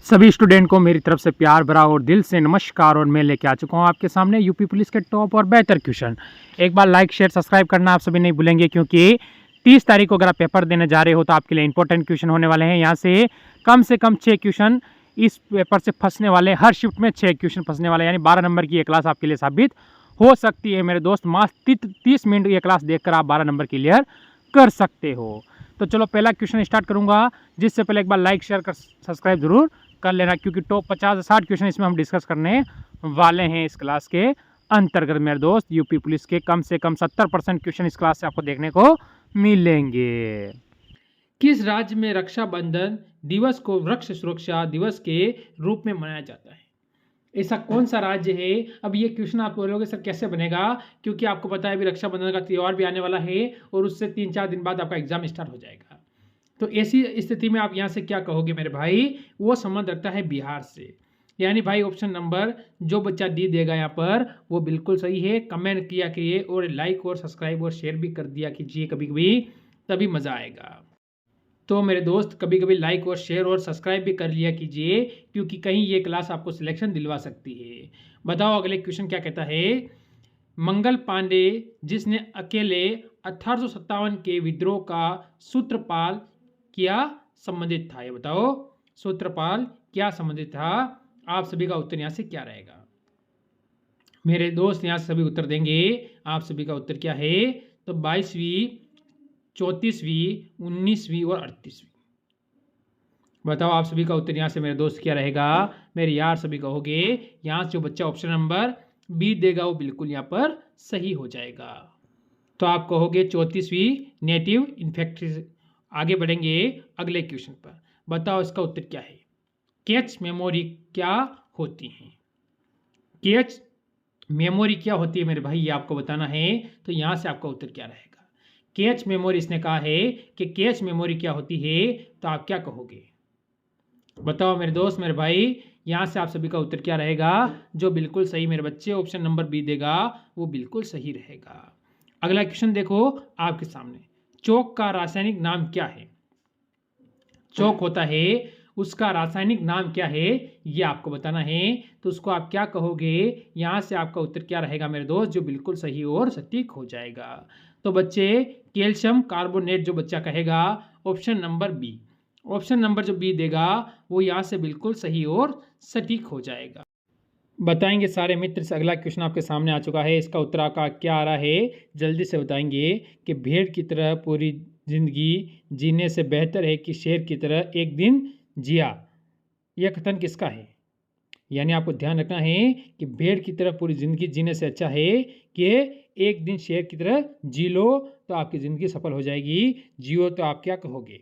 सभी स्टूडेंट को मेरी तरफ से प्यार भरा और दिल से नमस्कार। और मैं लेके आ चुका हूँ आपके सामने यूपी पुलिस के टॉप और बेहतर क्वेश्चन। एक बार लाइक शेयर सब्सक्राइब करना आप सभी नहीं भूलेंगे, क्योंकि 30 तारीख को अगर आप पेपर देने जा रहे हो तो आपके लिए इंपॉर्टेंट क्वेश्चन होने वाले हैं। यहाँ से कम 6 क्वेश्चन इस पेपर से फंसने वाले, हर शिफ्ट में 6 क्वेश्चन फंसने वाले, यानी 12 नंबर की ये क्लास आपके लिए साबित हो सकती है मेरे दोस्त। मात्र 30 मिनट ये क्लास देखकर आप 12 नंबर क्लियर कर सकते हो। तो चलो पहला क्वेश्चन स्टार्ट करूंगा, जिससे पहले एक बार लाइक शेयर कर सब्सक्राइब जरूर कर लेना, क्योंकि टॉप 50 से 60 क्वेश्चन इसमें हम डिस्कस करने वाले हैं इस क्लास के अंतर्गत मेरे दोस्त। यूपी पुलिस के कम से कम 70% क्वेश्चन इस क्लास से आपको देखने को मिलेंगे। किस राज्य में रक्षाबंधन दिवस को वृक्ष सुरक्षा दिवस के रूप में मनाया जाता है? ऐसा कौन सा राज्य है? अब ये क्वेश्चन आप बोलोगे सर कैसे बनेगा, क्योंकि आपको पता है अभी रक्षाबंधन का त्यौहार भी आने वाला है और उससे 3-4 दिन बाद आपका एग्जाम स्टार्ट हो जाएगा। तो ऐसी स्थिति में आप यहाँ से क्या कहोगे मेरे भाई? वो संबंध रखता है बिहार से, यानी भाई ऑप्शन नंबर जो बच्चा डी देगा यहाँ पर वो बिल्कुल सही है। कमेंट किया कीजिए और लाइक और सब्सक्राइब और शेयर भी कर दिया कीजिए कभी कभी, तभी मज़ा आएगा। तो मेरे दोस्त कभी कभी लाइक और शेयर और सब्सक्राइब भी कर लिया कीजिए, क्योंकि कहीं ये क्लास आपको सिलेक्शन दिलवा सकती है। बताओ अगले क्वेश्चन क्या कहता है। मंगल पांडे जिसने अकेले 1857 के विद्रोह का सूत्रपाल क्या संबंधित था? ये बताओ सूत्रपाल क्या संबंधित था? आप सभी का उत्तर यहाँ से क्या रहेगा मेरे दोस्त? यहाँ से सभी उत्तर देंगे। आप सभी का उत्तर क्या है? तो 22वीं, 34वीं, 19वीं और 38वीं। बताओ आप सभी का उत्तर यहाँ से मेरे दोस्त क्या रहेगा? मेरे यार सभी कहोगे यहाँ से जो बच्चा ऑप्शन नंबर बी देगा वो बिल्कुल यहाँ पर सही हो जाएगा। तो आप कहोगे 34वीं नेटिव इन्फेक्शन। आगे बढ़ेंगे अगले क्वेश्चन पर। बताओ इसका उत्तर क्या है? कैच मेमोरी क्या होती है? कैच मेमोरी क्या होती है मेरे भाई, ये आपको बताना है। तो यहाँ से आपका उत्तर क्या रहेगा? कैच मेमोरी इसने कहा है कि कैच मेमोरी क्या होती है, तो आप क्या कहोगे? बताओ मेरे दोस्त मेरे भाई, यहाँ से आप सभी का उत्तर क्या रहेगा? जो बिल्कुल सही मेरे बच्चे ऑप्शन नंबर बी देगा वो बिल्कुल सही रहेगा। अगला क्वेश्चन देखो आपके सामने। चौक का रासायनिक नाम क्या है? चौक होता है, उसका रासायनिक नाम क्या है ये आपको बताना है। तो उसको आप क्या कहोगे? यहाँ से आपका उत्तर क्या रहेगा मेरे दोस्त? जो बिल्कुल सही और सटीक हो जाएगा। तो बच्चे कैल्शियम कार्बोनेट जो बच्चा कहेगा option number B, option number जो बी देगा वो यहाँ से बिल्कुल सही और सटीक हो जाएगा। बताएंगे सारे मित्र से। अगला क्वेश्चन आपके सामने आ चुका है, इसका उत्तर आपका क्या आ रहा है जल्दी से बताएंगे। कि भेड़ की तरह पूरी जिंदगी जीने से बेहतर है कि शेर की तरह एक दिन जिया, यह कथन किसका है? यानी आपको ध्यान रखना है कि भेड़ की तरह पूरी जिंदगी जीने से अच्छा है कि एक दिन शेर की तरह जी लो तो आपकी ज़िंदगी सफल हो जाएगी। जियो तो आप क्या कहोगे?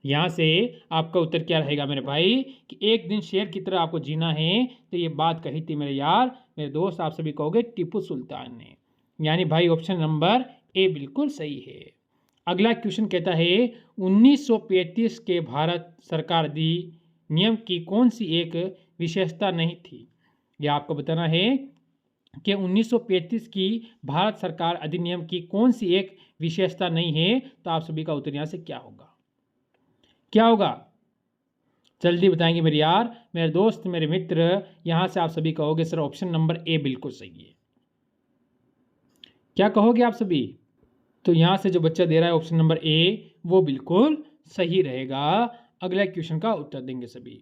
यहाँ से आपका उत्तर क्या रहेगा मेरे भाई? कि एक दिन शेर की तरह आपको जीना है। तो ये बात कही थी मेरे यार मेरे दोस्त, आप सभी कहोगे टीपू सुल्तान ने। यानी भाई ऑप्शन नंबर ए बिल्कुल सही है। अगला क्वेश्चन कहता है 1935 के भारत सरकार अधिनियम की कौन सी एक विशेषता नहीं थी? यह आपको बताना है कि 1935 की भारत सरकार अधिनियम की कौन सी एक विशेषता नहीं है। तो आप सभी का उत्तर यहाँ से क्या होगा? क्या होगा? जल्दी बताएंगे मेरे यार मेरे दोस्त मेरे मित्र। यहाँ से आप सभी कहोगे सर ऑप्शन नंबर ए बिल्कुल सही है। क्या कहोगे आप सभी? तो यहाँ से जो बच्चा दे रहा है ऑप्शन नंबर ए वो बिल्कुल सही रहेगा। अगला क्वेश्चन का उत्तर देंगे सभी।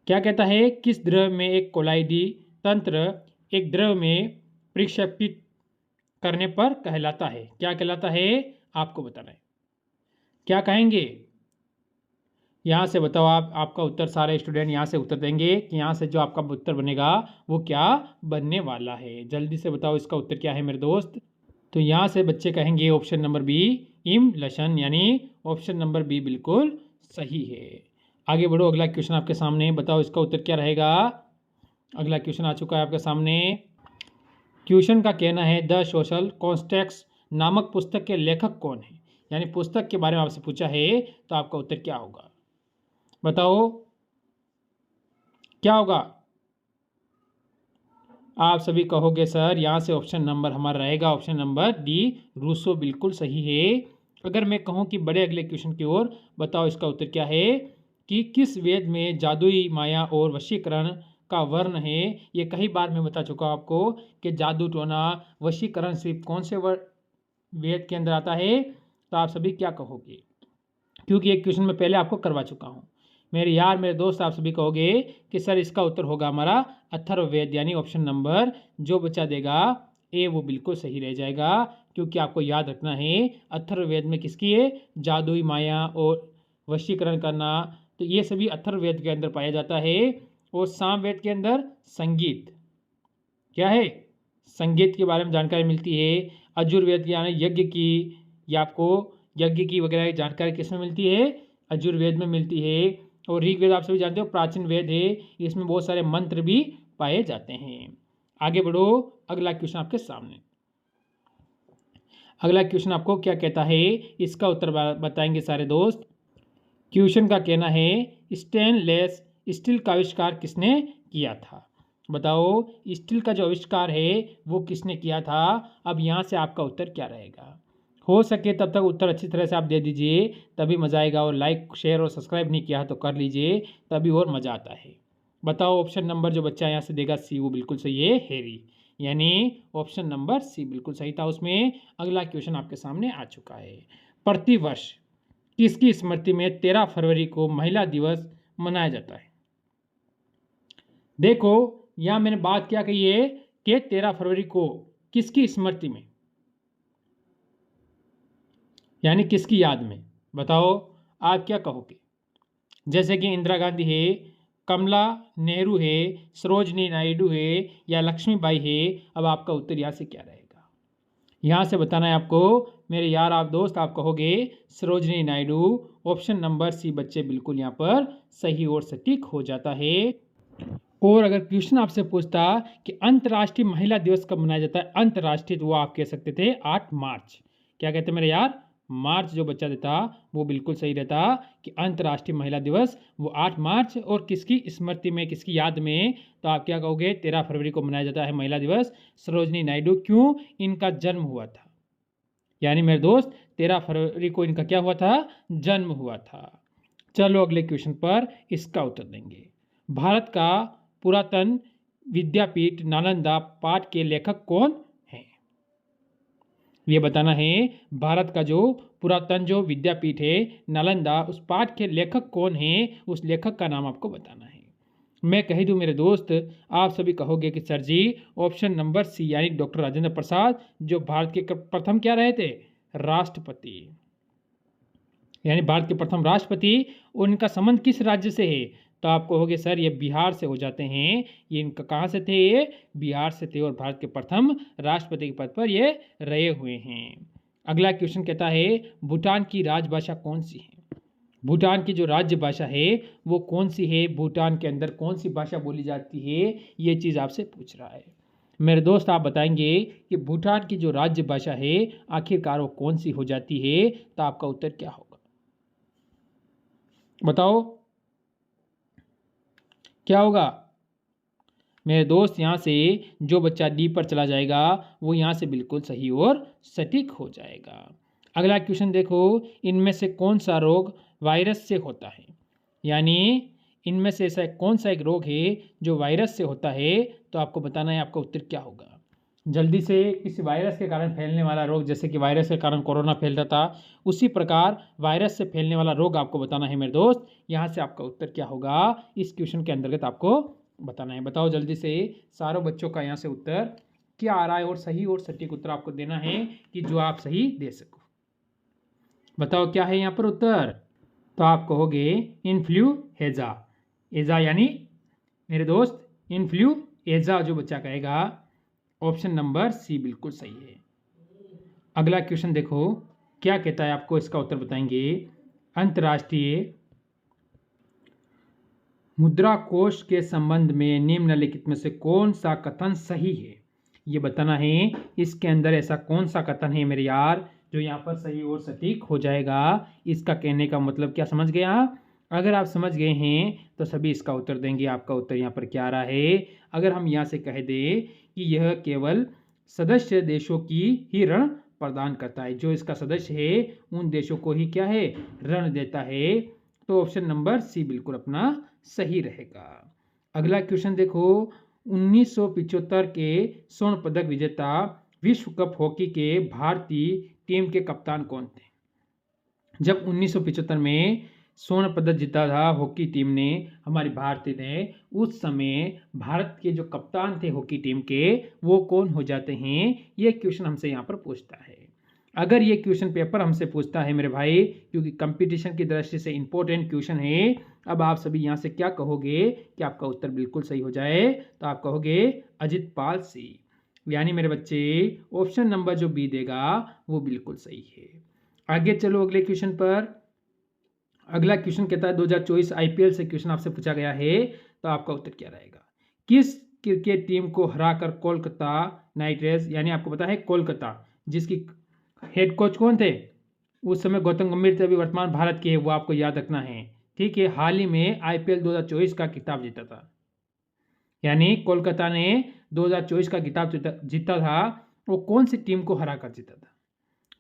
क्या कहता है किस द्रव में एक कोलाइडी तंत्र एक द्रव में प्रक्षेपित करने पर कहलाता है? क्या कहलाता है आपको बताना है। क्या कहेंगे? यहाँ से बताओ आप, आपका उत्तर सारे स्टूडेंट यहाँ से उत्तर देंगे कि यहाँ से जो आपका उत्तर बनेगा वो क्या बनने वाला है। जल्दी से बताओ इसका उत्तर क्या है मेरे दोस्त। तो यहाँ से बच्चे कहेंगे ऑप्शन नंबर बी इम लशन, यानी ऑप्शन नंबर बी बिल्कुल सही है। आगे बढ़ो अगला क्वेश्चन आपके सामने। बताओ इसका उत्तर क्या रहेगा। अगला क्वेश्चन आ चुका है आपके सामने। क्वेश्चन का कहना है द सोशल कॉन्ट्रैक्ट्स नामक पुस्तक के लेखक कौन है? यानी पुस्तक के बारे में आपसे पूछा है, तो आपका उत्तर क्या होगा? बताओ क्या होगा? आप सभी कहोगे सर यहाँ से ऑप्शन नंबर हमारा रहेगा ऑप्शन नंबर डी रूसो, बिल्कुल सही है। अगर मैं कहूँ कि बड़े अगले क्वेश्चन की ओर, बताओ इसका उत्तर क्या है? कि किस वेद में जादुई माया और वशीकरण का वर्ण है। ये कई बार मैं बता चुका हूँ आपको कि जादू टोना वशीकरण सिर्फ कौन से वेद के अंदर आता है। तो आप सभी क्या कहोगे, क्योंकि एक क्वेश्चन मैं पहले आपको करवा चुका हूँ। मेरे यार मेरे दोस्त आप सभी कहोगे कि सर इसका उत्तर होगा हमारा अथर्ववेद, यानी ऑप्शन नंबर जो बच्चा देगा ए वो बिल्कुल सही रह जाएगा। क्योंकि आपको याद रखना है अथर्ववेद में किसकी है, जादुई माया और वशीकरण करना, तो ये सभी अथर्ववेद के अंदर पाया जाता है। और सामवेद के अंदर संगीत क्या है, संगीत के बारे में जानकारी मिलती है। अजुर्वेद के यानी यज्ञ की, या आपको यज्ञ की वगैरह जानकारी किस में मिलती है, अजुर्वेद में मिलती है। और ऋग्वेद आप सभी जानते हो प्राचीन वेद है, इसमें बहुत सारे मंत्र भी पाए जाते हैं। आगे बढ़ो, अगला क्वेश्चन आपके सामने। अगला क्वेश्चन आपको क्या कहता है, इसका उत्तर बताएंगे सारे दोस्त। क्वेश्चन का कहना है स्टेनलेस स्टील का आविष्कार किसने किया था। बताओ स्टील का जो आविष्कार है वो किसने किया था। अब यहाँ से आपका उत्तर क्या रहेगा। हो सके तब तक उत्तर अच्छी तरह से आप दे दीजिए, तभी मज़ा आएगा। और लाइक शेयर और सब्सक्राइब नहीं किया तो कर लीजिए, तभी और मज़ा आता है। बताओ ऑप्शन नंबर जो बच्चा यहाँ से देगा सी वो बिल्कुल सही है, हैरी, यानी ऑप्शन नंबर सी बिल्कुल सही था उसमें। अगला क्वेश्चन आपके सामने आ चुका है। प्रतिवर्ष किसकी स्मृति में 13 फरवरी को महिला दिवस मनाया जाता है। देखो यहाँ मैंने बात क्या कही है कि 13 फरवरी को किसकी स्मृति में, यानी किसकी याद में। बताओ आप क्या कहोगे। जैसे कि इंदिरा गांधी है, कमला नेहरू है, सरोजनी नायडू है, या लक्ष्मीबाई है। अब आपका उत्तर यहाँ से क्या रहेगा, यहाँ से बताना है आपको। मेरे यार आप दोस्त आप कहोगे Sarojini Naidu. Option number C बच्चे बिल्कुल यहाँ पर सही और सटीक हो जाता है। और अगर क्वेश्चन आपसे पूछता कि अंतर्राष्ट्रीय महिला दिवस कब मनाया जाता है, अंतर्राष्ट्रीय, तो वो आप कह सकते थे 8 मार्च। क्या कहते मेरे यार, मार्च जो बच्चा देता वो बिल्कुल सही रहता कि अंतर्राष्ट्रीय महिला दिवस वो 8 मार्च। और किसकी स्मृति में, किसकी याद में, तो आप क्या कहोगे 13 फरवरी को मनाया जाता है महिला दिवस, सरोजनी नायडू। क्यों, इनका जन्म हुआ था, यानी मेरे दोस्त 13 फरवरी को इनका क्या हुआ था, जन्म हुआ था। चलो अगले क्वेश्चन पर इसका उत्तर देंगे। भारत का पुरातन विद्यापीठ नालंदा पाठ के लेखक कौन है, ये बताना है। भारत का जो पुरातन जो विद्यापीठ है नालंदा, उस पाठ के लेखक कौन है, उस लेखक का नाम आपको बताना है। मैं कह दूं मेरे दोस्त, आप सभी कहोगे कि सर जी ऑप्शन नंबर सी, यानी डॉक्टर राजेंद्र प्रसाद, जो भारत के प्रथम क्या रहे थे, राष्ट्रपति, यानी भारत के प्रथम राष्ट्रपति। उनका संबंध किस राज्य से है, तो आप कहोगे सर ये बिहार से हो जाते हैं। ये इनका कहाँ से थे, ये बिहार से थे, और भारत के प्रथम राष्ट्रपति के पद पर ये रहे हुए हैं। अगला क्वेश्चन कहता है भूटान की राजभाषा कौन सी है। भूटान की जो राज्य भाषा है वो कौन सी है, भूटान के अंदर कौन सी भाषा बोली जाती है, ये चीज़ आपसे पूछ रहा है। मेरे दोस्त आप बताएंगे कि भूटान की जो राज्य भाषा है आखिरकार वो कौन सी हो जाती है, तो आपका उत्तर क्या होगा, बताओ क्या होगा। मेरे दोस्त यहाँ से जो बच्चा डी पर चला जाएगा वो यहाँ से बिल्कुल सही और सटीक हो जाएगा। अगला क्वेश्चन देखो, इनमें से कौन सा रोग वायरस से होता है, यानी इनमें से ऐसा कौन सा एक रोग है जो वायरस से होता है, तो आपको बताना है आपका उत्तर क्या होगा। जल्दी से, किसी वायरस के कारण फैलने वाला रोग, जैसे कि वायरस के कारण कोरोना फैल रहा था, उसी प्रकार वायरस से फैलने वाला रोग आपको बताना है मेरे दोस्त। यहाँ से आपका उत्तर क्या होगा, इस क्वेश्चन के अंतर्गत आपको बताना है। बताओ जल्दी से, सारों बच्चों का यहाँ से उत्तर क्या आ रहा है, और सही और सटीक उत्तर आपको देना है कि जो आप सही दे सको। बताओ क्या है यहाँ पर उत्तर, तो आप कहोगे इन्फ्लुएंजा, एजा यानी मेरे दोस्त इन्फ्लुएंजा जो बच्चा कहेगा ऑप्शन नंबर सी बिल्कुल सही है। अगला क्वेश्चन देखो क्या कहता है, आपको इसका उत्तर बताएंगे। अंतर्राष्ट्रीय मुद्रा कोष के संबंध में निम्नलिखित में से कौन सा कथन सही है, ये बताना है। इसके अंदर ऐसा कौन सा कथन है मेरे यार जो यहाँ पर सही और सटीक हो जाएगा। इसका कहने का मतलब क्या समझ गया, अगर आप समझ गए हैं तो सभी इसका उत्तर देंगे। आपका उत्तर यहाँ पर क्या आ रहा है, अगर हम यहाँ से कह दें कि यह केवल सदस्य देशों की ही ऋण प्रदान करता है, जो इसका सदस्य है उन देशों को ही क्या है, ऋण देता है, तो ऑप्शन नंबर सी बिल्कुल अपना सही रहेगा। अगला क्वेश्चन देखो, 1975 के स्वर्ण पदक विजेता विश्व कप हॉकी के भारतीय टीम के कप्तान कौन थे? जब 1975 में स्वर्ण पदक जीता था हॉकी टीम ने, हमारी भारतीय ने, उस समय भारत के जो कप्तान थे हॉकी टीम के, वो कौन हो जाते हैं? ये क्वेश्चन हमसे यहाँ पर पूछता है। अगर ये क्वेश्चन पेपर हमसे पूछता है मेरे भाई, क्योंकि कंपटीशन की दृष्टि से इंपॉर्टेंट क्वेश्चन है, अब आप सभी यहाँ से क्या कहोगे कि आपका उत्तर बिल्कुल सही हो जाए? तो आप कहोगे अजित पाल सिंह, यानी मेरे बच्चे ऑप्शन नंबर जो बी देगा वो बिल्कुल सही है। आगे चलो अगले क्वेश्चन पर। अगला क्वेश्चन कहता है 2024 आईपीएल से क्वेश्चन आपसे पूछा गया है, तो आपका उत्तर क्या रहेगा? किस क्रिकेट टीम को हराकर कोलकाता नाइट राइडर्स, यानी आपको पता है कोलकाता, जिसकी हेड कोच कौन थे उस समय? गौतम गंभीर थे, अभी वर्तमान भारत के, वो आपको याद रखना है, ठीक है। हाल ही में आईपीएल 2024 का खिताब जीता था, यानी कोलकाता ने 2024 का खिताब जीता था, वो कौन सी टीम को हराकर जीता था,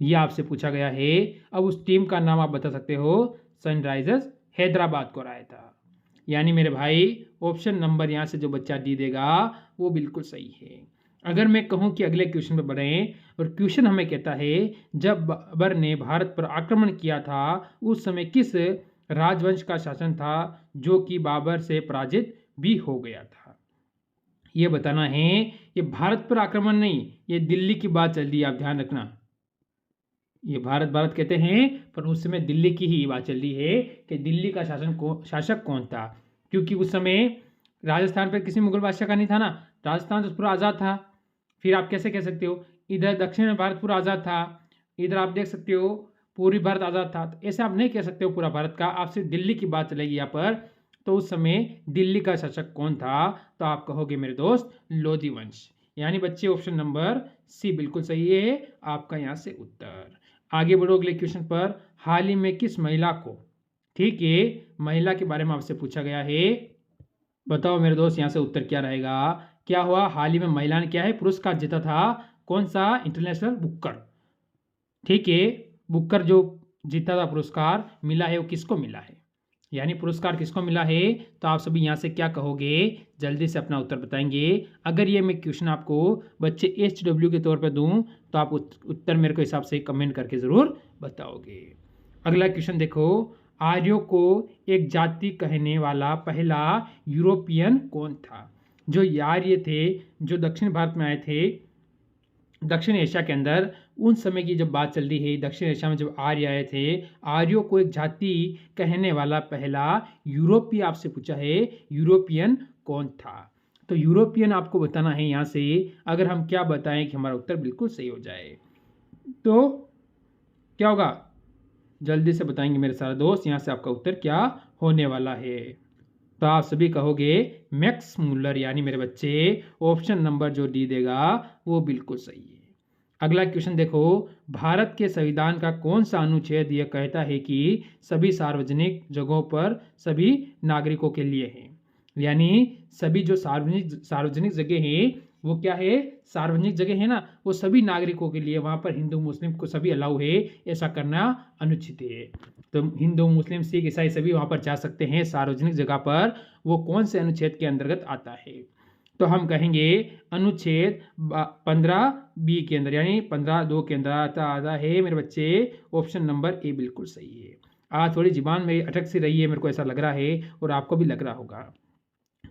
ये आपसे पूछा गया है। अब उस टीम का नाम आप बता सकते हो, सनराइजर्स हैदराबाद को हराया था। यानी मेरे भाई ऑप्शन नंबर यहाँ से जो बच्चा डी देगा वो बिल्कुल सही है। अगर मैं कहूँ कि अगले क्वेश्चन पर बढ़ें, और क्वेश्चन हमें कहता है जब बाबर ने भारत पर आक्रमण किया था उस समय किस राजवंश का शासन था जो कि बाबर से पराजित भी हो गया था? ये बताना है। ये भारत पर आक्रमण नहीं, ये दिल्ली की बात चल रही है, आप ध्यान रखना। ये भारत भारत कहते हैं पर उस समय दिल्ली की ही बात चल रही है कि दिल्ली का शासक कौन था, क्योंकि उस समय राजस्थान पर किसी मुगल बादशाह का नहीं था ना, राजस्थान तो पूरा आज़ाद था। फिर आप कैसे कह सकते हो इधर दक्षिण में भारत पूरा आज़ाद था, इधर आप देख सकते हो पूर्वी भारत आज़ाद था, तो ऐसे आप नहीं कह सकते हो पूरा भारत का, आप सिर्फ दिल्ली की बात चलेगी यहाँ पर। तो उस समय दिल्ली का शासक कौन था? तो आप कहोगे मेरे दोस्त लोधी वंश, यानी बच्चे ऑप्शन नंबर सी बिल्कुल सही है आपका यहाँ से उत्तर। आगे बढ़ो अगले क्वेश्चन पर। हाल ही में किस महिला को, ठीक है, महिला के बारे में आपसे पूछा गया है, बताओ मेरे दोस्त यहाँ से उत्तर क्या रहेगा? क्या हुआ? हाल ही में महिला ने क्या है पुरस्कार जीता था, कौन सा? इंटरनेशनल बुकर, ठीक है। बुकर जो जीता था पुरस्कार मिला है वो किसको मिला है, यानी पुरस्कार किसको मिला है? तो आप सभी यहाँ से क्या कहोगे, जल्दी से अपना उत्तर बताएंगे। अगर ये मैं क्वेश्चन आपको बच्चे HW के तौर पर दूं तो आप उत्तर मेरे को हिसाब से कमेंट करके ज़रूर बताओगे। अगला क्वेश्चन देखो, आर्यों को एक जाति कहने वाला पहला यूरोपियन कौन था? जो आर्य थे, जो दक्षिण भारत में आए थे, दक्षिण एशिया के अंदर, उन समय की जब बात चल रही है, दक्षिण एशिया में जब आर्य आए थे, आर्यों को एक जाति कहने वाला पहला यूरोपीय आपसे पूछा है, यूरोपियन कौन था? तो यूरोपियन आपको बताना है यहाँ से। अगर हम क्या बताएं कि हमारा उत्तर बिल्कुल सही हो जाए तो क्या होगा, जल्दी से बताएंगे मेरे सारे दोस्त, यहाँ से आपका उत्तर क्या होने वाला है? तो आप सभी कहोगे मैक्स मुलर, यानी मेरे बच्चे ऑप्शन नंबर जो डी देगा वो बिल्कुल सही है। अगला क्वेश्चन देखो, भारत के संविधान का कौन सा अनुच्छेद यह कहता है कि सभी सार्वजनिक जगहों पर सभी नागरिकों के लिए है? यानी सभी जो सार्वजनिक जगह है वो क्या है, सार्वजनिक जगह है ना, वो सभी नागरिकों के लिए, वहाँ पर हिंदू मुस्लिम को सभी अलाउ है, ऐसा करना अनुचित है। तो हिंदू मुस्लिम सिख ईसाई सभी वहाँ पर जा सकते हैं सार्वजनिक जगह पर, वो कौन से अनुच्छेद के अंतर्गत आता है? तो हम कहेंगे अनुच्छेद 15B के अंदर, यानी 15(2) के अंदर आता है मेरे बच्चे ऑप्शन नंबर ए बिल्कुल सही है। आज थोड़ी जुबान मेरी अटक सी रही है, मेरे को ऐसा लग रहा है और आपको भी लग रहा होगा,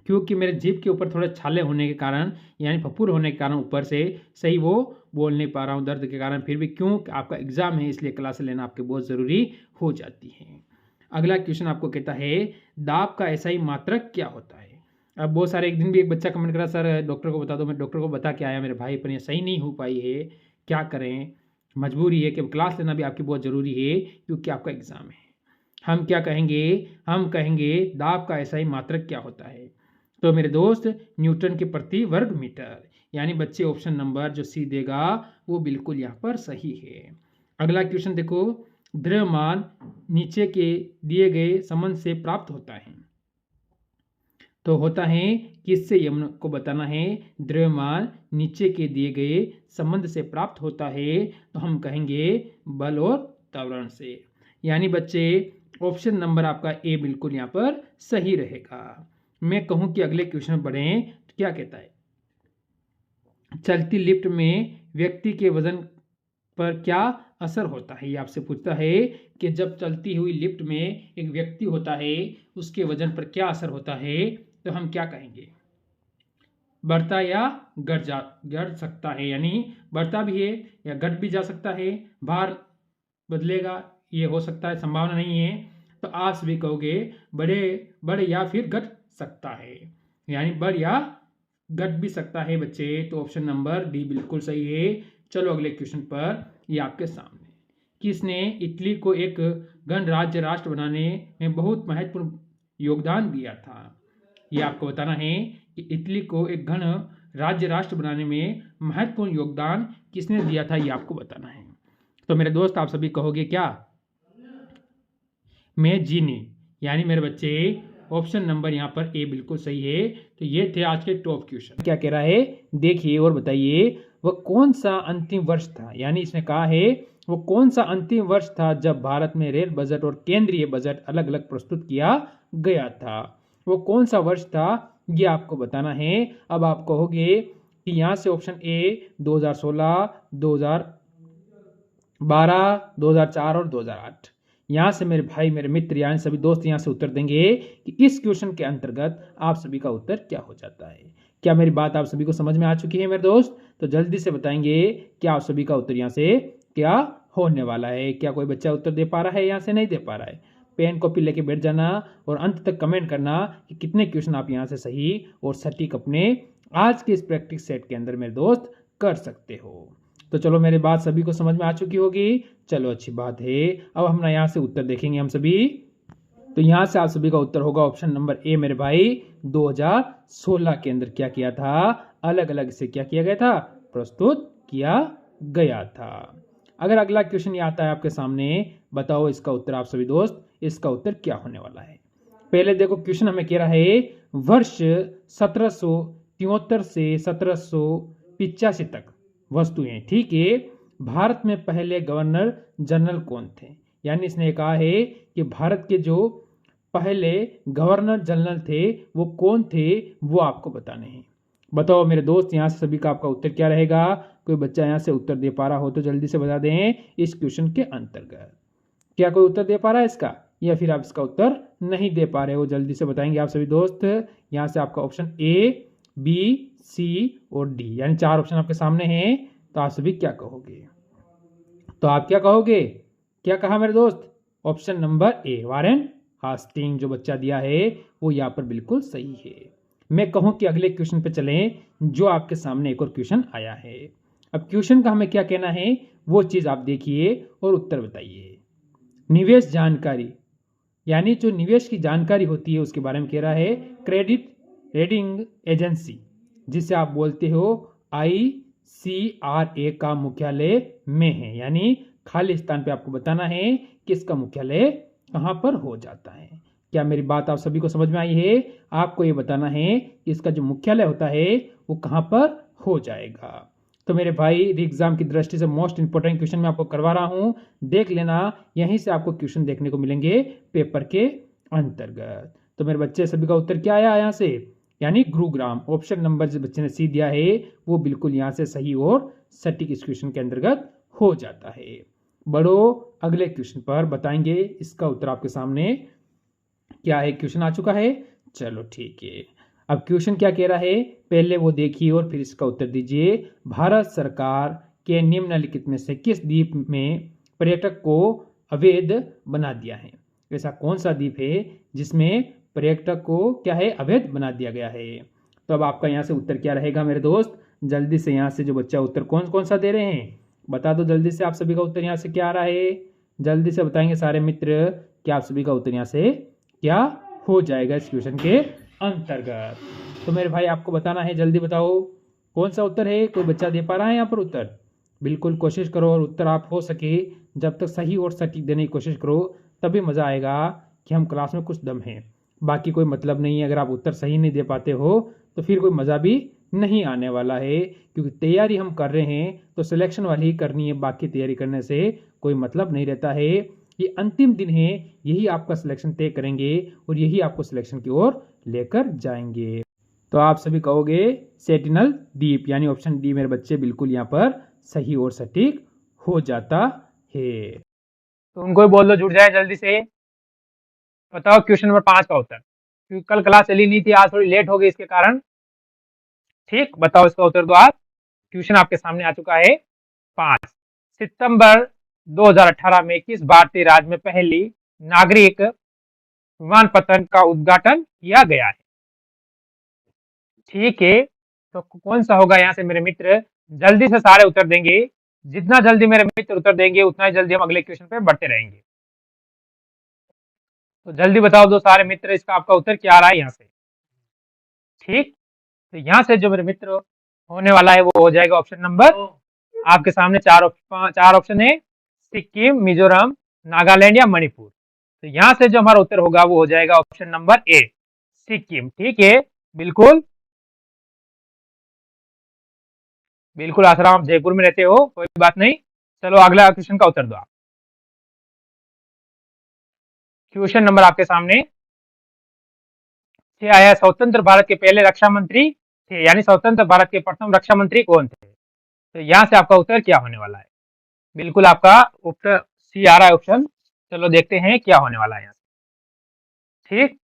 क्योंकि मेरे जीभ के ऊपर थोड़े छाले होने के कारण, यानी फफूर होने के कारण ऊपर से सही वो बोल नहीं पा रहा हूँ दर्द के कारण, फिर भी क्यों आपका एग्जाम है इसलिए क्लास लेना आपके बहुत ज़रूरी हो जाती है। अगला क्वेश्चन आपको कहता है दाब का SI मात्रक क्या होता है? अब बहुत सारे, एक दिन भी एक बच्चा कमेंट करा सर डॉक्टर को बता दो, मैं डॉक्टर को बता के आया मेरे भाई, पर ये सही नहीं हो पाई है, क्या करें, मजबूरी है कि क्लास लेना भी आपकी बहुत ज़रूरी है क्योंकि आपका एग्ज़ाम है। हम क्या कहेंगे, हम कहेंगे दाब का SI मात्रक क्या होता है? तो मेरे दोस्त न्यूटन के प्रति वर्ग मीटर, यानी बच्चे ऑप्शन नंबर जो सी देगा वो बिल्कुल यहाँ पर सही है। अगला क्वेश्चन देखो, द्रव्यमान नीचे के दिए गए संबंध से प्राप्त होता है, तो होता है किससे, ये को बताना है। द्रव्यमान नीचे के दिए गए संबंध से प्राप्त होता है, तो हम कहेंगे बल और त्वरण से। यानी बच्चे ऑप्शन नंबर आपका ए बिल्कुल यहाँ पर सही रहेगा। मैं कहूँ कि अगले क्वेश्चन बढ़ें तो क्या कहता है, चलती लिफ्ट में व्यक्ति के वजन पर क्या असर होता है। ये आपसे पूछता है कि जब चलती हुई लिफ्ट में एक व्यक्ति होता है उसके वजन पर क्या असर होता है, तो हम क्या कहेंगे, बढ़ता या घट सकता है, यानी बढ़ता भी है या घट भी जा सकता है, भार बदलेगा ये हो सकता है, संभावना नहीं है। तो आप सभी कहोगे बढ़े या फिर घट सकता है, यानी बढ़ या घट भी सकता है बच्चे। तो ऑप्शन नंबर डी बिल्कुल सही है। चलो अगले क्वेश्चन पर, ये आपके सामने, किसने इटली को एक गणराज्य राष्ट्र बनाने में बहुत महत्वपूर्ण योगदान दिया था। ये आपको बताना है कि इटली को एक गण राज्य राष्ट्र बनाने में महत्वपूर्ण योगदान किसने दिया था, ये आपको बताना है। तो मेरे दोस्त आप सभी कहोगे क्या, मैजीनी, यानी मेरे बच्चे ऑप्शन नंबर यहाँ पर ए बिल्कुल सही है। तो ये थे आज के टॉप क्वेश्चन। क्या कह रहा है देखिए और बताइए, वह कौन सा अंतिम वर्ष था, यानी इसने कहा है वो कौन सा अंतिम वर्ष था जब भारत में रेल बजट और केंद्रीय बजट अलग अलग प्रस्तुत किया गया था। वो कौन सा वर्ष था ये आपको बताना है। अब आप कहोगे कि यहाँ से ऑप्शन ए 2016, 2012, 2004 और 2008। यहाँ से मेरे भाई मेरे मित्र यानी सभी दोस्त यहाँ से उत्तर देंगे कि इस क्वेश्चन के अंतर्गत आप सभी का उत्तर क्या हो जाता है। क्या मेरी बात आप सभी को समझ में आ चुकी है मेरे दोस्त? तो जल्दी से बताएंगे कि आप सभी का उत्तर यहाँ से क्या होने वाला है। क्या कोई बच्चा उत्तर दे पा रहा है, यहाँ से नहीं दे पा रहा है? पेन कॉपी लेके बैठ जाना और अंत तक कमेंट करना कि कितने क्वेश्चन आप यहाँ से सही और सटीक अपने आज के इस प्रैक्टिस सेट के अंदर मेरे दोस्त कर सकते हो। तो चलो मेरी बात सभी को समझ में आ चुकी होगी। चलो अच्छी बात है। अब हम ना यहाँ से उत्तर देखेंगे हम सभी। तो यहाँ से आप सभी का उत्तर होगा ऑप्शन नंबर ए मेरे भाई, 2016 के अंदर क्या किया था, अलग अलग से क्या किया गया था, प्रस्तुत किया गया था। अगर अगला क्वेश्चन ये आता है आपके सामने, बताओ इसका उत्तर आप सभी दोस्त, इसका उत्तर क्या होने वाला है। पहले देखो क्वेश्चन हमें कह रहा है वर्ष 1773 से 1785 तक वस्तुएं, ठीक है, भारत में पहले गवर्नर जनरल कौन थे। यानी इसने कहा है कि भारत के जो पहले गवर्नर जनरल थे वो कौन थे, वो आपको बताने हैं। बताओ मेरे दोस्त यहाँ से सभी का आपका उत्तर क्या रहेगा। कोई बच्चा यहाँ से उत्तर दे पा रहा हो तो जल्दी से बता दें इस क्वेश्चन के अंतर्गत। क्या कोई उत्तर दे पा रहा है इसका, या फिर आप इसका उत्तर नहीं दे पा रहे हो, जल्दी से बताएंगे आप सभी दोस्त। यहाँ से आपका ऑप्शन ए, बी, सी और डी, यानी 4 ऑप्शन आपके सामने हैं। तो आप सभी क्या कहोगे, तो आप क्या कहोगे, क्या कहा मेरे दोस्त, option number A Warren Hastings जो बच्चा दिया है वो यहाँ पर बिल्कुल सही है। मैं कहूँ कि अगले क्वेश्चन पे चलें, जो आपके सामने एक और क्वेश्चन आया है। अब क्वेश्चन का हमें क्या कहना है वो चीज़ आप देखिए और उत्तर बताइए। निवेश जानकारी, यानी जो निवेश की जानकारी होती है उसके बारे में कह रहा है। क्रेडिट रेटिंग एजेंसी जिसे आप बोलते हो ICRA का मुख्यालय में है, यानी खाली स्थान पे आपको बताना है कि इसका मुख्यालय कहाँ पर हो जाता है। क्या मेरी बात आप सभी को समझ में आई है? आपको ये बताना है कि इसका जो मुख्यालय होता है वो कहाँ पर हो जाएगा। तो मेरे भाई एग्जाम की दृष्टि से मोस्ट इंपोर्टेंट क्वेश्चन मैं आपको करवा रहा हूँ, देख लेना, यहीं से आपको क्वेश्चन देखने को मिलेंगे पेपर के अंतर्गत। तो मेरे बच्चे सभी का उत्तर क्या आया यहाँ से, यानी गुरुग्राम। ऑप्शन नंबर जो बच्चे ने सी दिया है वो बिल्कुल यहाँ से सही और सटीक इस क्वेश्चन के अंतर्गत हो जाता है। बढ़ो अगले क्वेश्चन पर, बताएंगे इसका उत्तर आपके सामने क्या है। क्वेश्चन आ चुका है, चलो ठीक है। अब क्वेश्चन क्या कह रहा है पहले वो देखिए और फिर इसका उत्तर दीजिए। भारत सरकार के निम्नलिखित में से किस द्वीप में पर्यटक को अवैध बना दिया है। ऐसा कौन सा द्वीप है जिसमें पर्यटक को क्या है, अवैध बना दिया गया है। तो अब आपका यहाँ से उत्तर क्या रहेगा मेरे दोस्त, जल्दी से यहाँ से जो बच्चा उत्तर कौन कौन सा दे रहे हैं बता दो जल्दी से। आप सभी का उत्तर यहाँ से क्या आ रहा है, जल्दी से बताएंगे सारे मित्र कि आप सभी का उत्तर यहाँ से क्या हो जाएगा इस क्वेश्चन के अंतर्गत। तो मेरे भाई आपको बताना है, जल्दी बताओ कौन सा उत्तर है। कोई बच्चा दे पा रहा है यहाँ पर उत्तर, बिल्कुल कोशिश करो और उत्तर आप हो सके जब तक सही और सटीक देने की कोशिश करो, तभी मज़ा आएगा कि हम क्लास में कुछ दम है। बाकी कोई मतलब नहीं है, अगर आप उत्तर सही नहीं दे पाते हो तो फिर कोई मज़ा भी नहीं आने वाला है, क्योंकि तैयारी हम कर रहे हैं तो सिलेक्शन वाली ही करनी है, बाकी तैयारी करने से कोई मतलब नहीं रहता है। ये अंतिम दिन है, यही आपका सिलेक्शन तय करेंगे और यही आपको सिलेक्शन की ओर लेकर जाएंगे। तो आप सभी कहोगे सेटिनल द्वीप, यानी ऑप्शन डी मेरे बच्चे बिल्कुल यहाँ पर सही और सटीक हो जाता है। तो उनको भी बोल दो जुड़ जाए जल्दी से। बताओ क्वेश्चन नंबर 5 का उत्तर, क्योंकि कल क्लास चली नहीं थी, आज थोड़ी लेट हो गई इसके कारण। ठीक, बताओ इसका उत्तर दो आप। क्वेश्चन आपके सामने आ चुका है 5 सितंबर 2018 में किस भारतीय राज्य में पहली नागरिक विमानपत्तन का उद्घाटन किया गया है? ठीक है, तो कौन सा होगा यहाँ से मेरे मित्र? जल्दी से सारे उत्तर देंगे, जितना जल्दी मेरे मित्र उत्तर देंगे उतना ही जल्दी हम अगले क्वेश्चन पे बढ़ते रहेंगे। तो जल्दी बताओ दो सारे मित्र, इसका आपका उत्तर क्या आ रहा है यहाँ से? ठीक, तो यहाँ से जो मेरे मित्र होने वाला है वो हो जाएगा ऑप्शन नंबर, आपके सामने चार ऑप्शन है, सिक्किम, मिजोरम, नागालैंड या मणिपुर। तो यहाँ से जो हमारा उत्तर होगा वो हो जाएगा ऑप्शन नंबर ए, सिक्किम। ठीक है, बिल्कुल बिल्कुल आसाराम, आप जयपुर में रहते हो, कोई बात नहीं। चलो अगला क्वेश्चन का उत्तर दो आप। क्वेश्चन नंबर आपके सामने आया, स्वतंत्र भारत के पहले रक्षा मंत्री थे, यानी स्वतंत्र भारत के प्रथम रक्षा मंत्री कौन थे? तो यहाँ से आपका उत्तर क्या होने वाला है? बिल्कुल आपका उत्तर सी आ रहा है ऑप्शन। चलो देखते हैं क्या होने वाला है यहाँ से। ठीक,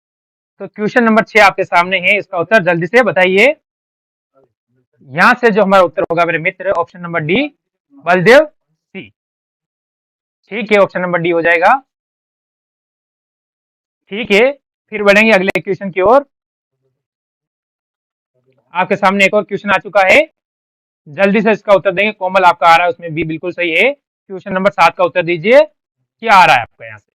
तो क्वेश्चन नंबर 6 आपके सामने है, इसका उत्तर जल्दी से बताइए। यहाँ से जो हमारा उत्तर होगा मेरे मित्र ऑप्शन नंबर डी, बलदेव सी। ठीक है, ऑप्शन नंबर डी हो जाएगा। ठीक है, फिर बढ़ेंगे अगले क्वेश्चन की ओर। आपके सामने एक और क्वेश्चन आ चुका है, जल्दी से इसका उत्तर देंगे। कोमल आपका आ रहा है, उसमें बी बिल्कुल सही है। क्वेश्चन नंबर 7 का उत्तर दीजिए, क्या आ रहा है आपका यहाँ से?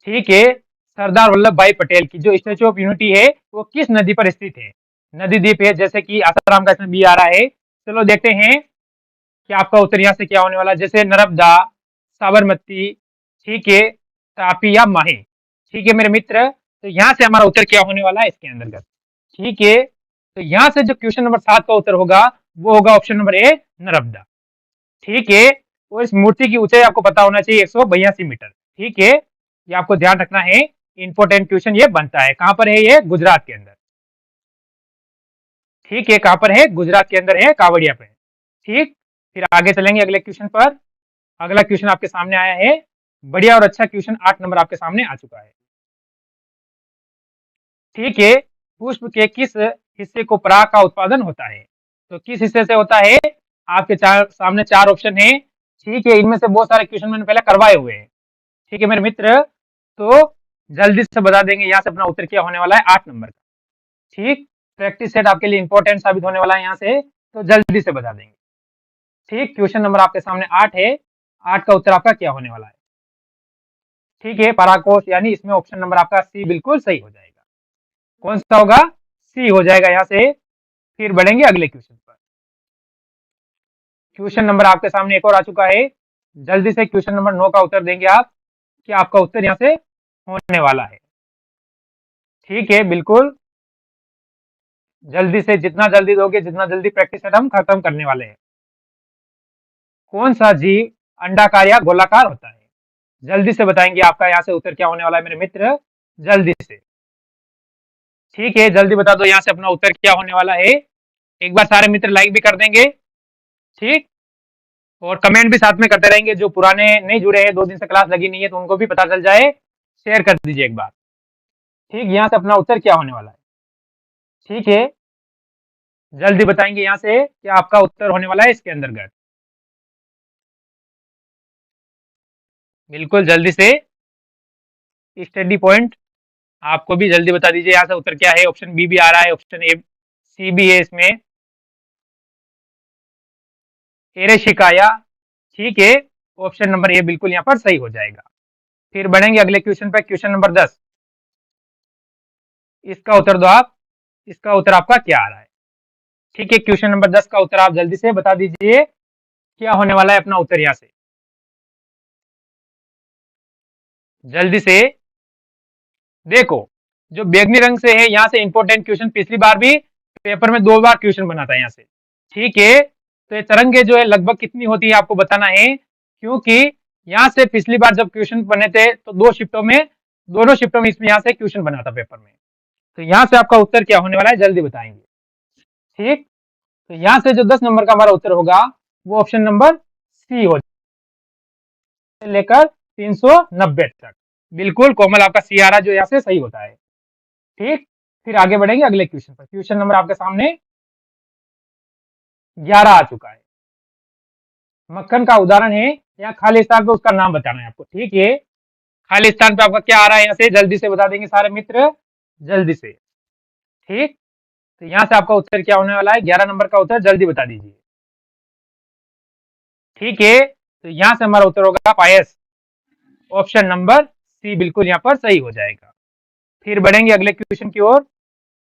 ठीक है, सरदार वल्लभ भाई पटेल की जो स्टेच्यू ऑफ यूनिटी है वो किस नदी पर स्थित है? नदी द्वीप है, जैसे कि आसाराम का इसमें बी आ रहा है। चलो देखते हैं कि आपका उत्तर यहाँ से क्या होने वाला है, जैसे नर्मदा, साबरमती, ठीक है, तापी या माही। ठीक है मेरे मित्र, तो यहाँ से हमारा उत्तर क्या होने वाला है इसके अंतर्गत? ठीक है, तो यहाँ से जो क्वेश्चन नंबर 7 का उत्तर होगा वो होगा ऑप्शन नंबर ए, नर्मदा। ठीक है, और इस मूर्ति की ऊंचाई आपको पता होना चाहिए 182 मीटर। ठीक है, ये आपको ध्यान रखना है, इंपॉर्टेंट क्वेश्चन ये बनता है। कहां पर है ये? गुजरात के अंदर। ठीक है, कहां पर है? गुजरात के अंदर है, कावड़िया पे। ठीक, फिर आगे चलेंगे अगले क्वेश्चन पर। अगला क्वेश्चन आपके सामने आया है, बढ़िया और अच्छा क्वेश्चन 8 नंबर आपके सामने आ चुका है। ठीक है, पुष्प के किस हिस्से को पराग का उत्पादन होता है? तो किस हिस्से से होता है? आपके सामने 4 ऑप्शन है। ठीक है, इनमें से बहुत सारे क्वेश्चन मैंने पहले करवाए हुए हैं। ठीक है मेरे मित्र, तो जल्दी से बता देंगे यहाँ से अपना उत्तर क्या होने वाला है 8 नंबर का। ठीक, प्रैक्टिस सेट आपके लिए इंपॉर्टेंट साबित होने वाला है यहाँ से, तो जल्दी से बता देंगे। ठीक, क्वेश्चन नंबर आपके सामने 8 है, 8 का उत्तर आपका क्या होने वाला है? ठीक है, परागकोश, यानी इसमें ऑप्शन नंबर आपका सी बिल्कुल सही हो जाएगा। कौन सा होगा? सी हो जाएगा यहाँ से। फिर बढ़ेंगे अगले क्वेश्चन पर। क्वेश्चन नंबर आपके सामने एक और आ चुका है, जल्दी से क्वेश्चन नंबर 9 का उत्तर देंगे आप, कि आपका उत्तर यहाँ से होने वाला है। ठीक है, बिल्कुल जल्दी से, जितना जल्दी दोगे जितना जल्दी प्रैक्टिस सेट हम खत्म करने वाले हैं। कौन सा जीव अंडाकार या गोलाकार होता है? जल्दी से बताएंगे आपका यहाँ से उत्तर क्या होने वाला है मेरे मित्र, जल्दी से। ठीक है, जल्दी बता दो यहाँ से अपना उत्तर क्या होने वाला है। एक बार सारे मित्र लाइक भी कर देंगे। ठीक, और कमेंट भी साथ में करते रहेंगे, जो पुराने नहीं जुड़े हैं, 2 दिन से क्लास लगी नहीं है, तो उनको भी पता चल जाए, शेयर कर दीजिए एक बार। ठीक, यहाँ से अपना उत्तर क्या होने वाला है? ठीक है, जल्दी बताएंगे यहाँ से क्या आपका उत्तर होने वाला है इसके अंतर्गत। बिल्कुल जल्दी से, स्टडी पॉइंट आपको भी जल्दी बता दीजिए यहाँ से उत्तर क्या है। ऑप्शन बी भी आ रहा है, ऑप्शन ए, सी भी है इसमें, एरेशिकाया। ठीक है, ऑप्शन नंबर ए बिल्कुल यहाँ पर सही हो जाएगा। फिर बढ़ेंगे अगले क्वेश्चन पर, क्वेश्चन नंबर 10, इसका उत्तर दो आप। इसका उत्तर आपका क्या आ रहा है? ठीक है, क्वेश्चन नंबर 10 का उत्तर आप जल्दी से बता दीजिए, क्या होने वाला है अपना उत्तर यहाँ से, जल्दी से। देखो, जो बैगनी रंग से है यहाँ से इंपॉर्टेंट क्वेश्चन पिछली बार भी पेपर में 2 बार क्वेश्चन बना था यहाँ से। ठीक है, तो ये तरंगे जो है लगभग कितनी होती है आपको बताना है, क्योंकि यहाँ से पिछली बार जब क्वेश्चन बने थे तो दोनों शिफ्टों में इसमें यहाँ से क्वेश्चन बना था पेपर में। तो यहाँ से आपका उत्तर क्या होने वाला है जल्दी बताएंगे। ठीक, तो यहाँ से जो 10 नंबर का हमारा उत्तर होगा वो ऑप्शन नंबर सी हो लेकर 390 तक। बिल्कुल कोमल आपका सी आ रहा जो यहाँ से सही होता है। ठीक, फिर आगे बढ़ेंगे अगले क्वेश्चन पर। क्वेश्चन नंबर आपके सामने 11 आ चुका है। मक्खन का उदाहरण है, यहाँ खाली स्थान पे उसका नाम बताना है आपको। ठीक है, खाली स्थान पे आपका क्या आ रहा है यहाँ से जल्दी से बता देंगे सारे मित्र, जल्दी से। ठीक, तो यहाँ से आपका उत्तर क्या होने वाला है, 11 नंबर का उत्तर जल्दी बता दीजिए। ठीक है, तो यहाँ से हमारा उत्तर होगा पायस, ऑप्शन नंबर सी बिल्कुल यहाँ पर सही हो जाएगा। फिर बढ़ेंगे अगले क्वेश्चन की ओर।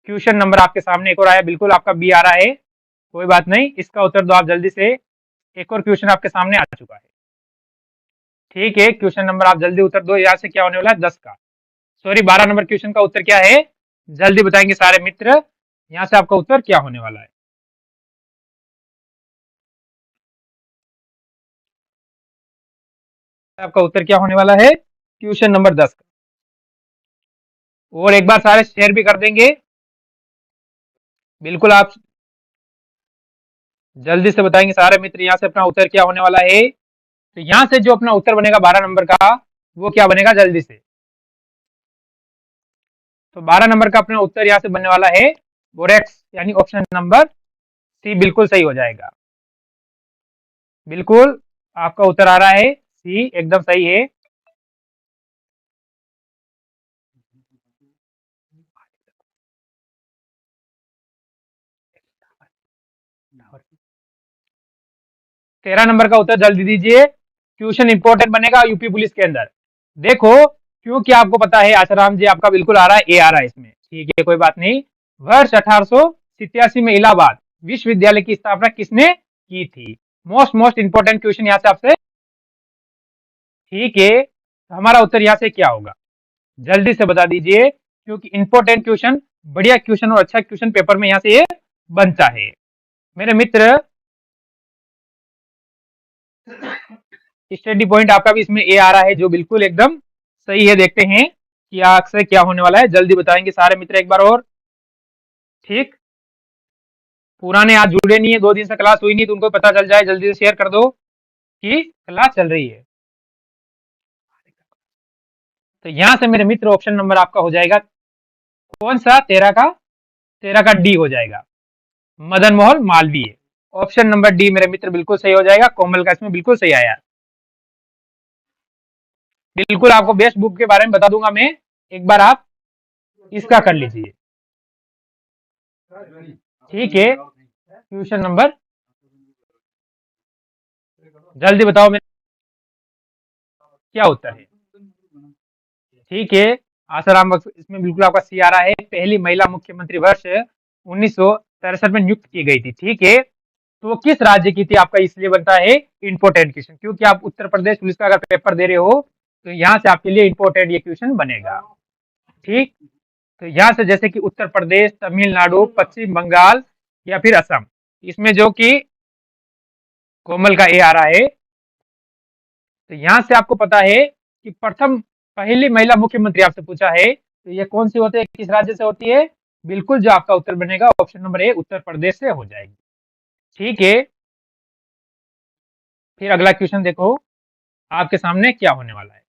क्वेश्चन नंबर आपके सामने एक और आया, बिल्कुल आपका बी आ रहा है, कोई बात नहीं, इसका उत्तर दो आप जल्दी से। एक और क्वेश्चन आपके सामने आ चुका है। ठीक है, क्वेश्चन नंबर आप जल्दी उत्तर दो, यहाँ से क्या होने वाला है 10 का, सॉरी 12 नंबर क्वेश्चन का उत्तर क्या है जल्दी बताएंगे सारे मित्र। यहाँ से आपका उत्तर क्या होने वाला है। आपका उत्तर क्या होने वाला है क्वेश्चन नंबर 10 का। और एक बार सारे शेयर भी कर देंगे, बिल्कुल आप जल्दी से बताएंगे सारे मित्र यहाँ से अपना उत्तर क्या होने वाला है। तो यहाँ से जो अपना उत्तर बनेगा 12 नंबर का वो क्या बनेगा जल्दी से। तो 12 नंबर का अपना उत्तर यहाँ से बनने वाला है बोरेक्स, यानी ऑप्शन नंबर सी बिल्कुल सही हो जाएगा। बिल्कुल आपका उत्तर आ रहा है सी, एकदम सही है। तेरह नंबर का उत्तर जल्दी दीजिए, क्वेश्चन इंपॉर्टेंट बनेगा यूपी पुलिस के अंदर। देखो, क्योंकि आपको पता है आसाराम जी आपका बिल्कुल आ रहा है, ए आ रहा है इसमें। ठीक है, कोई बात नहीं। वर्ष 1887 में इलाहाबाद विश्वविद्यालय की स्थापना किसने की थी। मोस्ट इंपॉर्टेंट क्वेश्चन यहाँ से आपसे। ठीक है, तो हमारा उत्तर यहाँ से क्या होगा जल्दी से बता दीजिए, क्योंकि इंपॉर्टेंट क्वेश्चन, बढ़िया क्वेश्चन और अच्छा क्वेश्चन पेपर में यहाँ से ये बनता है मेरे मित्र। स्टडी पॉइंट आपका भी इसमें ए आ रहा है जो बिल्कुल एकदम सही है। देखते हैं कि आपसे क्या होने वाला है, जल्दी बताएंगे सारे मित्र एक बार और। ठीक, पुराने आज जुड़े नहीं है, 2 दिन से क्लास हुई नहीं, तो उनको पता चल जाए, जल्दी से शेयर कर दो कि क्लास चल रही है। तो यहां से मेरे मित्र ऑप्शन नंबर आपका हो जाएगा कौन सा, 13 का डी हो जाएगा, Madan Mohan Malviya. Option number D मेरे मित्र बिल्कुल सही हो जाएगा। कोमल का इसमें बिल्कुल सही आया। बिल्कुल आपको बेस्ट बुक के बारे में बता दूंगा मैं, एक बार आप इसका कर लीजिए। ठीक है, क्वेश्चन नंबर जल्दी बताओ मेरे क्या उत्तर है। ठीक है, आसाराम इसमें बिल्कुल आपका सी आ रहा है। पहली महिला मुख्यमंत्री वर्ष 1963 में नियुक्त की गई थी। ठीक है, तो वो किस राज्य की थी आपका, इसलिए बनता है इंपोर्टेंट क्वेश्चन, क्योंकि आप उत्तर प्रदेश पुलिस का अगर पेपर दे रहे हो तो यहाँ से आपके लिए इंपोर्टेंट ये क्वेश्चन बनेगा। ठीक, तो यहाँ से जैसे कि उत्तर प्रदेश, तमिलनाडु, पश्चिम बंगाल या फिर असम, इसमें जो कि कोमल का ए आ रहा है, तो यहाँ से आपको पता है कि प्रथम पहली महिला मुख्यमंत्री आपसे पूछा है, तो ये कौन सी होती है, किस राज्य से होती है। बिल्कुल जो आपका उत्तर बनेगा option number A Uttar Pradesh से हो जाएगी। ठीक है, फिर अगला क्वेश्चन देखो आपके सामने क्या होने वाला है।